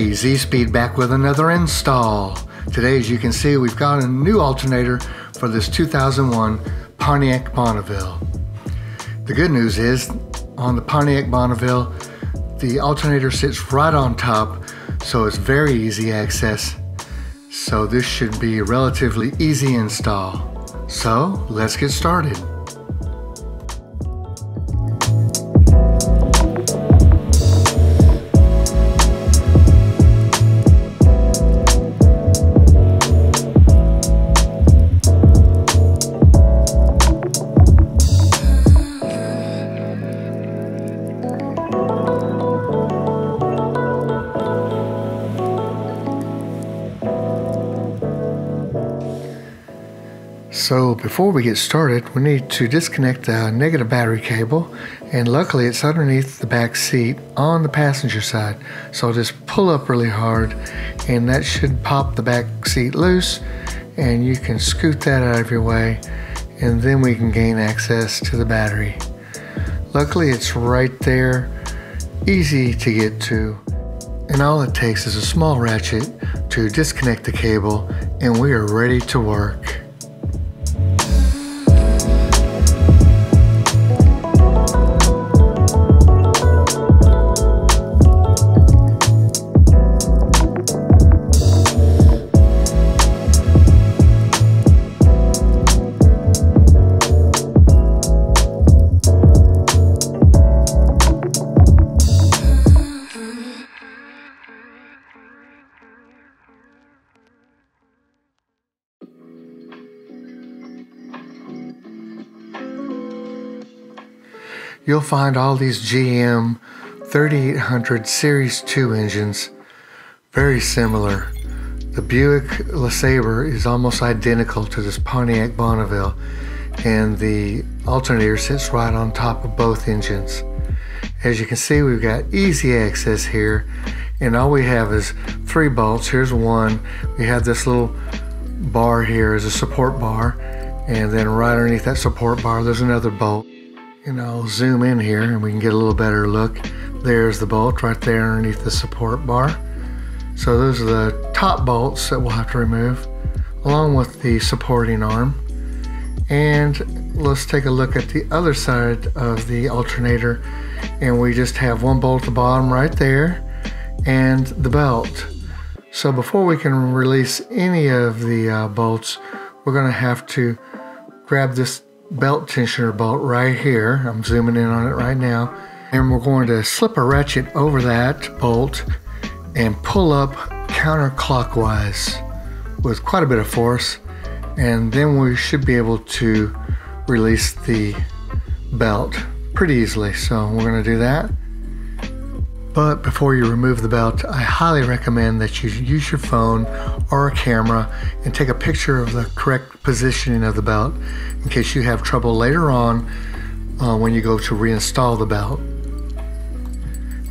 Hey, Z-Speed back with another install. Today, as you can see, we've got a new alternator for this 2001 Pontiac Bonneville. The good news is, on the Pontiac Bonneville, the alternator sits right on top, so it's very easy access. So this should be a relatively easy install. So, let's get started. So before we get started, we need to disconnect the negative battery cable, and luckily it's underneath the back seat on the passenger side. So I'll just pull up really hard and that should pop the back seat loose, and you can scoot that out of your way, and then we can gain access to the battery. Luckily it's right there, easy to get to, and all it takes is a small ratchet to disconnect the cable and we are ready to work. You'll find all these GM 3800 Series 2 engines very similar. The Buick LeSabre is almost identical to this Pontiac Bonneville, and the alternator sits right on top of both engines. As you can see, we've got easy access here, and all we have is 3 bolts. Here's one. We have this little bar here as a support bar, and then right underneath that support bar there's another bolt. And I'll zoom in here and we can get a little better look. There's the bolt right there underneath the support bar. So those are the top bolts that we'll have to remove, along with the supporting arm. And let's take a look at the other side of the alternator, and we just have one bolt at the bottom right there and the belt. So before we can release any of the bolts, we're going to have to grab this belt tensioner bolt right here. I'm zooming in on it right now, and we're going to slip a ratchet over that bolt and pull up counterclockwise with quite a bit of force, and then we should be able to release the belt pretty easily. So we're going to do that. But before you remove the belt, I highly recommend that you use your phone or a camera and take a picture of the correct positioning of the belt in case you have trouble later on when you go to reinstall the belt.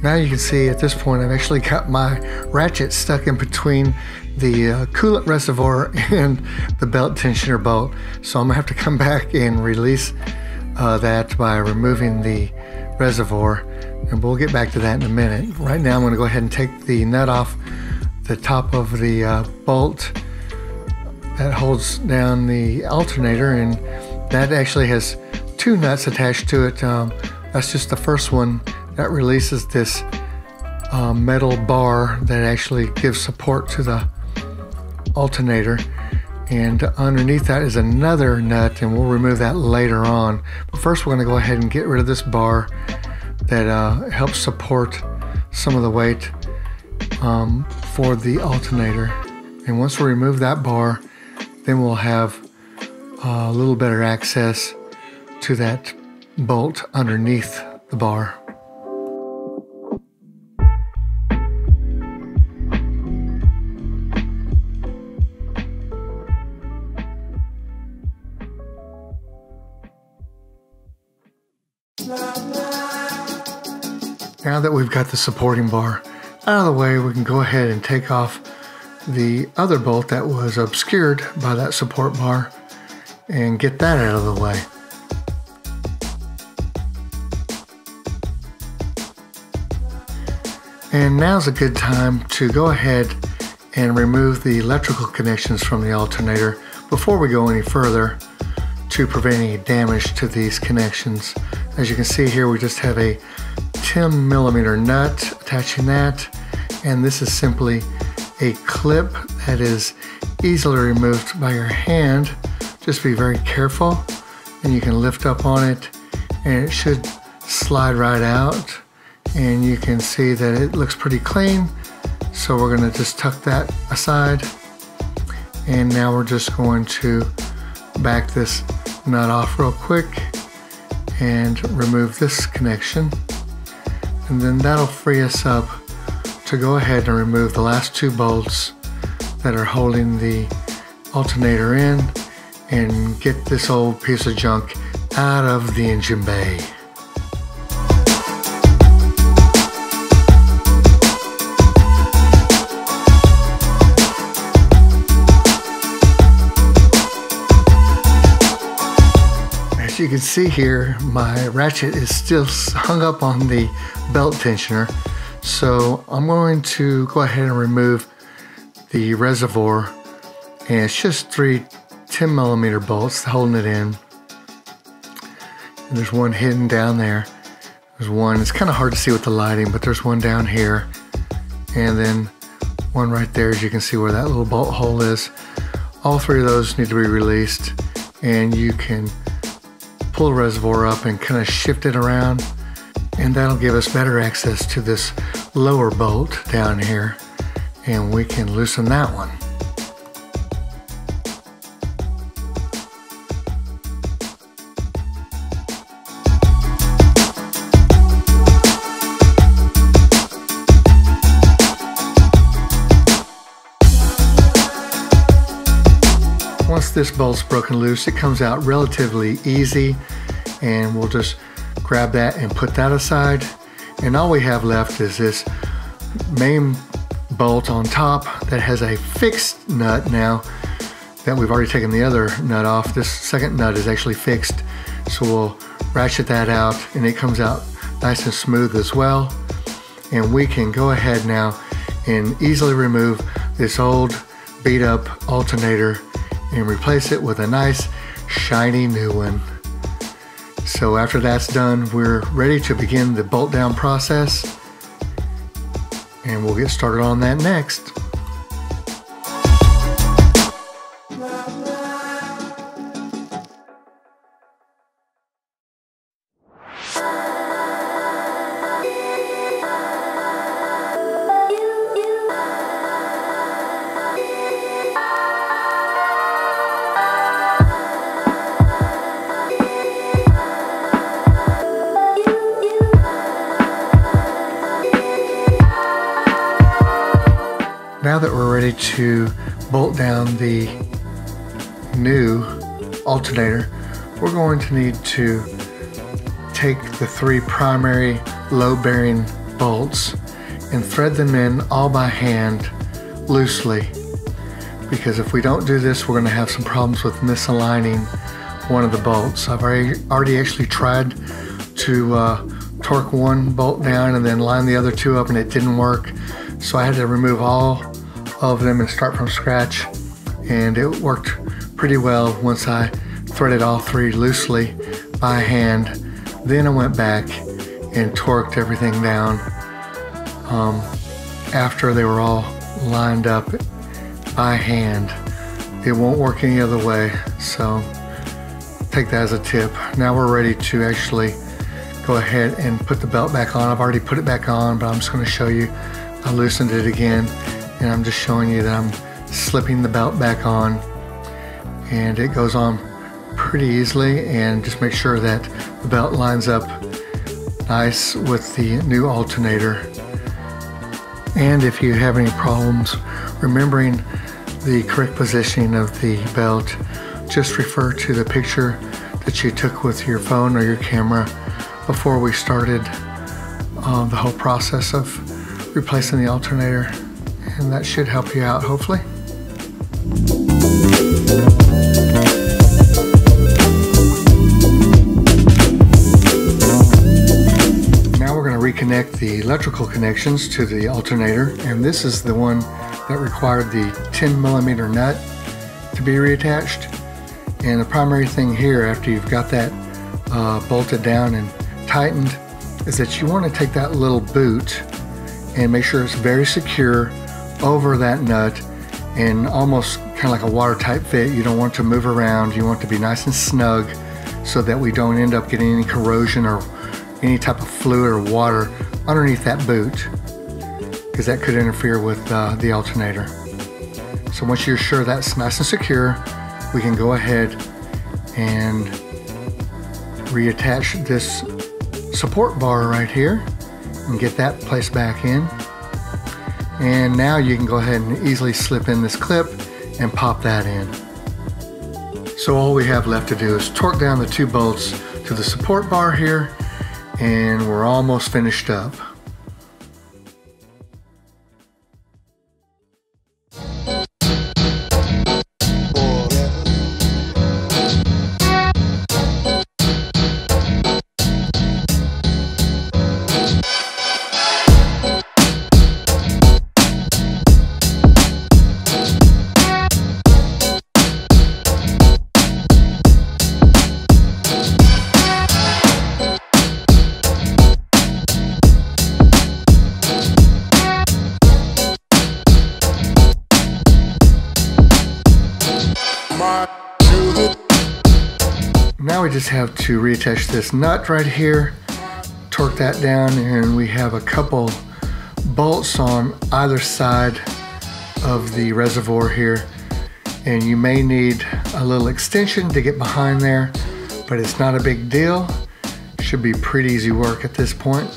Now you can see at this point I've actually got my ratchet stuck in between the coolant reservoir and the belt tensioner bolt. So I'm going to have to come back and release that by removing the reservoir. And we'll get back to that in a minute. Right now I'm going to go ahead and take the nut off the top of the bolt that holds down the alternator, and that actually has 2 nuts attached to it. That's just the first one that releases this metal bar that actually gives support to the alternator, and underneath that is another nut, and we'll remove that later on. But first we're going to go ahead and get rid of this bar that helps support some of the weight for the alternator. And once we remove that bar, then we'll have a little better access to that bolt underneath the bar. Now that we've got the supporting bar out of the way, we can go ahead and take off the other bolt that was obscured by that support bar and get that out of the way. And now's a good time to go ahead and remove the electrical connections from the alternator before we go any further to prevent any damage to these connections. As you can see here, we just have a 10mm nut attaching that, and this is simply a clip that is easily removed by your hand. Just be very careful, and you can lift up on it and it should slide right out, and you can see that it looks pretty clean. So we're going to just tuck that aside, and now we're just going to back this nut off real quick and remove this connection, and then that'll free us up to go ahead and remove the last 2 bolts that are holding the alternator in and get this old piece of junk out of the engine bay. As you can see here, my ratchet is still hung up on the belt tensioner, so I'm going to go ahead and remove the reservoir, and it's just 3 10mm bolts holding it in. And there's one hidden down there. There's one, it's kind of hard to see with the lighting, but there's one down here, and then one right there, as you can see where that little bolt hole is. All 3 of those need to be released, and you can pull the reservoir up and kind of shift it around, and that'll give us better access to this lower bolt down here, and we can loosen that one. Once this bolt's broken loose, it comes out relatively easy, and we'll just grab that and put that aside. And all we have left is this main bolt on top that has a fixed nut now that we've already taken the other nut off. This second nut is actually fixed, so we'll ratchet that out, and it comes out nice and smooth as well. And we can go ahead now and easily remove this old beat up alternator and replace it with a nice shiny new one. So after that's done, we're ready to begin the bolt down process, and we'll get started on that next. Now that we're ready to bolt down the new alternator, we're going to need to take the 3 primary load-bearing bolts and thread them in all by hand loosely, because if we don't do this, we're going to have some problems with misaligning one of the bolts. I've already actually tried to torque one bolt down and then line the other 2 up, and it didn't work. So I had to remove all of them and start from scratch, and it worked pretty well once I threaded all 3 loosely by hand. Then I went back and torqued everything down after they were all lined up by hand. It won't work any other way, so take that as a tip. Now we're ready to actually go ahead and put the belt back on. I've already put it back on, but I'm just going to show you. I loosened it again, and I'm just showing you that I'm slipping the belt back on, and it goes on pretty easily. And just make sure that the belt lines up nice with the new alternator. And if you have any problems remembering the correct positioning of the belt, just refer to the picture that you took with your phone or your camera before we started the whole process of replacing the alternator, and that should help you out, hopefully. Now we're going to reconnect the electrical connections to the alternator, and this is the one that required the 10mm nut to be reattached. And the primary thing here, after you've got that bolted down and tightened, is that you want to take that little boot and make sure it's very secure over that nut and almost kind of like a watertight fit. You don't want to move around. You want it to be nice and snug so that we don't end up getting any corrosion or any type of fluid or water underneath that boot, because that could interfere with the alternator. So once you're sure that's nice and secure, we can go ahead and reattach this support bar right here and get that placed back in. And now you can go ahead and easily slip in this clip and pop that in. So all we have left to do is torque down the 2 bolts to the support bar here, and we're almost finished up. Now we just have to reattach this nut right here, torque that down, and we have a couple bolts on either side of the reservoir here. And you may need a little extension to get behind there, but it's not a big deal. Should be pretty easy work at this point.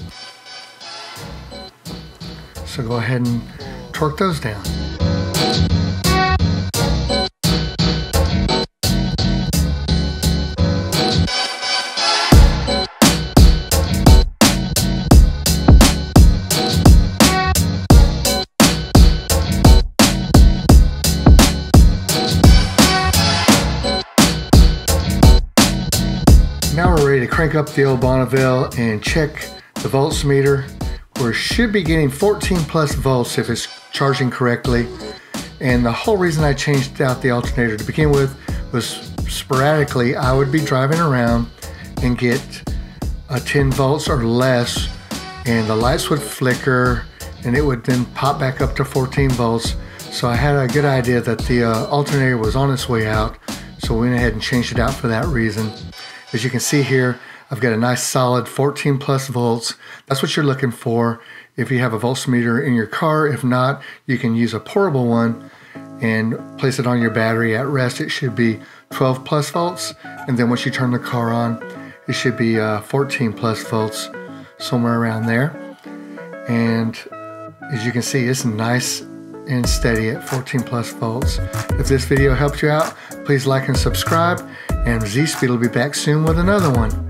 So go ahead and torque those down. Now we're ready to crank up the old Bonneville and check the voltmeter. We should be getting 14 plus volts if it's charging correctly. And the whole reason I changed out the alternator to begin with was sporadically I would be driving around and get 10 volts or less, and the lights would flicker and it would then pop back up to 14 volts. So I had a good idea that the alternator was on its way out, so we went ahead and changed it out for that reason. As you can see here, I've got a nice solid 14 plus volts. That's what you're looking for if you have a voltmeter in your car. If not, you can use a portable one and place it on your battery. At rest, it should be 12 plus volts. And then once you turn the car on, it should be 14 plus volts, somewhere around there. And as you can see, it's nice and steady at 14 plus volts. If this video helped you out, please like and subscribe, and Z-Speed will be back soon with another one.